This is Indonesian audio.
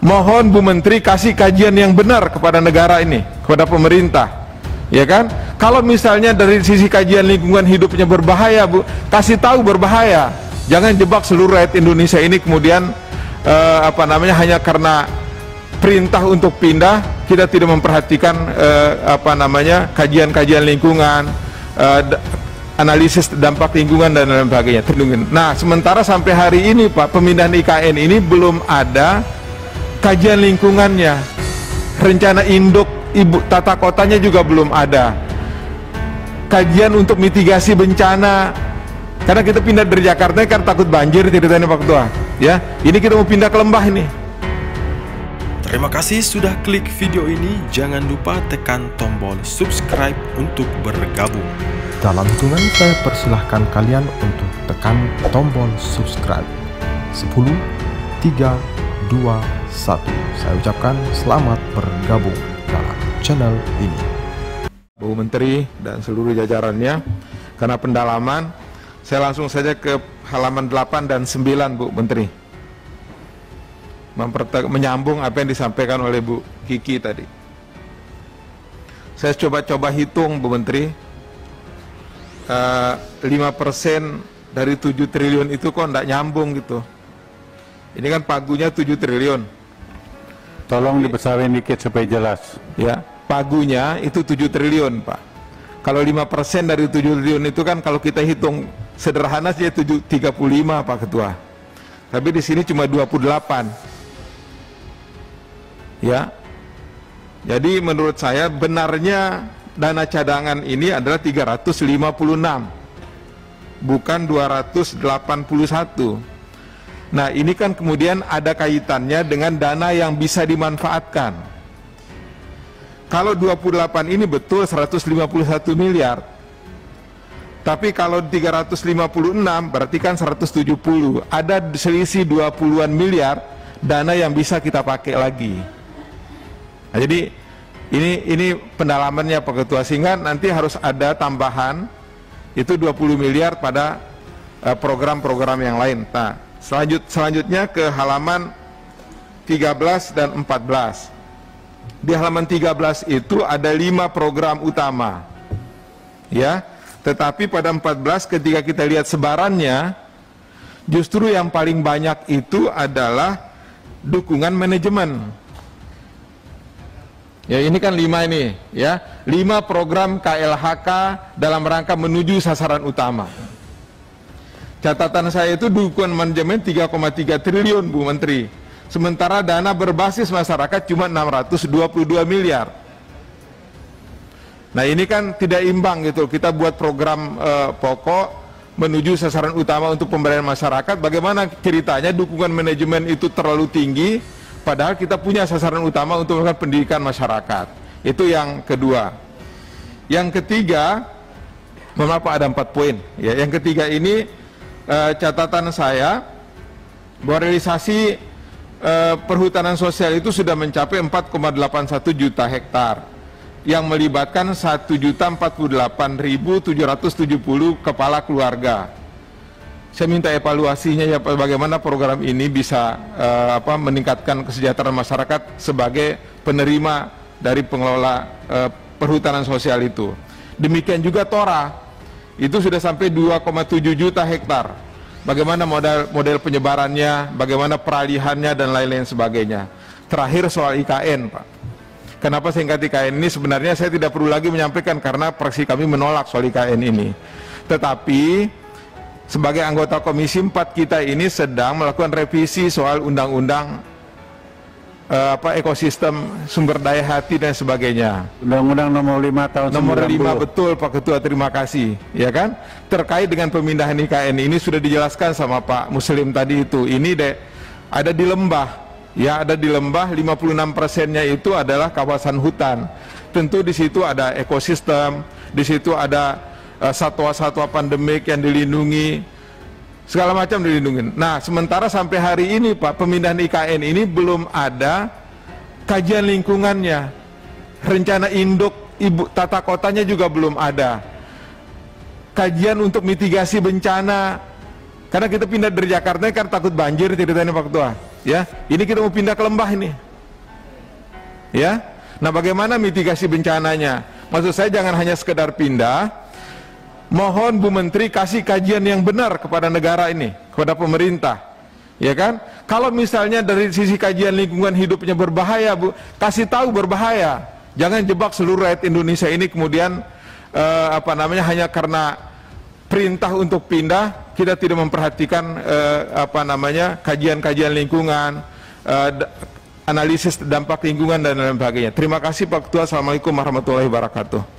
Mohon Bu Menteri kasih kajian yang benar kepada negara ini, kepada pemerintah, ya kan? Kalau misalnya dari sisi kajian lingkungan hidupnya berbahaya, Bu, kasih tahu berbahaya. Jangan jebak seluruh rakyat Indonesia ini kemudian hanya karena perintah untuk pindah kita tidak memperhatikan kajian-kajian lingkungan, analisis dampak lingkungan dan lain sebagainya. Nah, sementara sampai hari ini Pak, pemindahan IKN ini belum ada kajian lingkungannya, rencana induk ibu tata kotanya juga belum ada, kajian untuk mitigasi bencana, karena kita pindah dari Jakarta kan takut banjir ceritanya Pak Ketua, ya. Ini kita mau pindah ke lembah ini. Terima kasih sudah klik video ini. Jangan lupa tekan tombol subscribe untuk bergabung. Dalam hitungan saya persilahkan kalian untuk tekan tombol subscribe. 10, 3, 2, 1. Saya ucapkan selamat bergabung dalam channel ini. Bu Menteri dan seluruh jajarannya, karena pendalaman, saya langsung saja ke halaman 8 dan 9 Bu Menteri. Menyambung apa yang disampaikan oleh Bu Kiki tadi. Saya coba-coba hitung Bu Menteri, 5% dari 7 triliun itu kok enggak nyambung gitu. Ini kan pagunya 7 triliun. Tolong dibesarin dikit supaya jelas. Ya, pagunya itu 7 triliun Pak. Kalau 5% dari 7 triliun itu kan kalau kita hitung sederhana saja 35 Pak Ketua. Tapi di sini cuma 28. Ya. Jadi menurut saya benarnya dana cadangan ini adalah 356, bukan 281. Nah, ini kan kemudian ada kaitannya dengan dana yang bisa dimanfaatkan. Kalau 28 ini betul 151 miliar. Tapi kalau 356 berarti kan 170. Ada selisih 20-an miliar dana yang bisa kita pakai lagi. Nah, jadi ini pendalamannya Pak Ketua, sehingga nanti harus ada tambahan itu 20 miliar pada program-program yang lain. Nah, selanjutnya ke halaman 13 dan 14. Di halaman 13 itu ada 5 program utama, ya. Tetapi pada 14 ketika kita lihat sebarannya, justru yang paling banyak itu adalah dukungan manajemen. Ya, ini kan 5 ini, ya. 5 program KLHK dalam rangka menuju sasaran utama. Catatan saya itu dukungan manajemen 3,3 triliun Bu Menteri. Sementara dana berbasis masyarakat cuma 622 miliar. Nah, ini kan tidak imbang gitu. Kita buat program pokok menuju sasaran utama untuk pemberdayaan masyarakat. Bagaimana ceritanya dukungan manajemen itu terlalu tinggi, padahal kita punya sasaran utama untuk melakukan pendidikan masyarakat. Itu yang kedua. Yang ketiga, mengapa ada 4 poin? Ya, yang ketiga ini catatan saya bahwa realisasi perhutanan sosial itu sudah mencapai 4,81 juta hektar yang melibatkan 1.048.770 kepala keluarga. Saya minta evaluasinya ya, bagaimana program ini bisa meningkatkan kesejahteraan masyarakat sebagai penerima dari pengelola perhutanan sosial itu. Demikian juga Tora, itu sudah sampai 2,7 juta hektar. Bagaimana model penyebarannya, bagaimana peralihannya dan lain-lain sebagainya. Terakhir soal IKN, Pak. Kenapa singkat IKN ini? Sebenarnya saya tidak perlu lagi menyampaikan karena fraksi kami menolak soal IKN ini. Tetapi sebagai anggota Komisi 4 kita ini sedang melakukan revisi soal undang-undang ekosistem sumber daya hati dan sebagainya. Undang-undang nomor 5 tahun 90. Nomor 5 betul Pak Ketua, terima kasih. Ya kan? Terkait dengan pemindahan IKN ini sudah dijelaskan sama Pak Muslim tadi itu. Ini ada di lembah. Ya, ada di lembah, 56%-nya itu adalah kawasan hutan. Tentu di situ ada ekosistem, di situ ada satwa-satwa pandemik yang dilindungi, segala macam dilindungi. Nah, sementara sampai hari ini Pak, pemindahan IKN ini belum ada kajian lingkungannya. Rencana induk ibu tata kotanya juga belum ada. Kajian untuk mitigasi bencana. Karena kita pindah dari Jakarta kan takut banjir ceritanya Pak Ketua. ya. Ini kita mau pindah ke lembah ini. Ya. Nah, bagaimana mitigasi bencananya? Maksud saya jangan hanya sekedar pindah. Mohon Bu Menteri kasih kajian yang benar kepada negara ini, kepada pemerintah. Ya kan? Kalau misalnya dari sisi kajian lingkungan hidupnya berbahaya, Bu, kasih tahu berbahaya. Jangan jebak seluruh rakyat Indonesia ini kemudian hanya karena perintah untuk pindah kita tidak memperhatikan kajian-kajian lingkungan, analisis dampak lingkungan dan lain sebagainya. Terima kasih Pak Ketua. Assalamualaikum warahmatullahi wabarakatuh.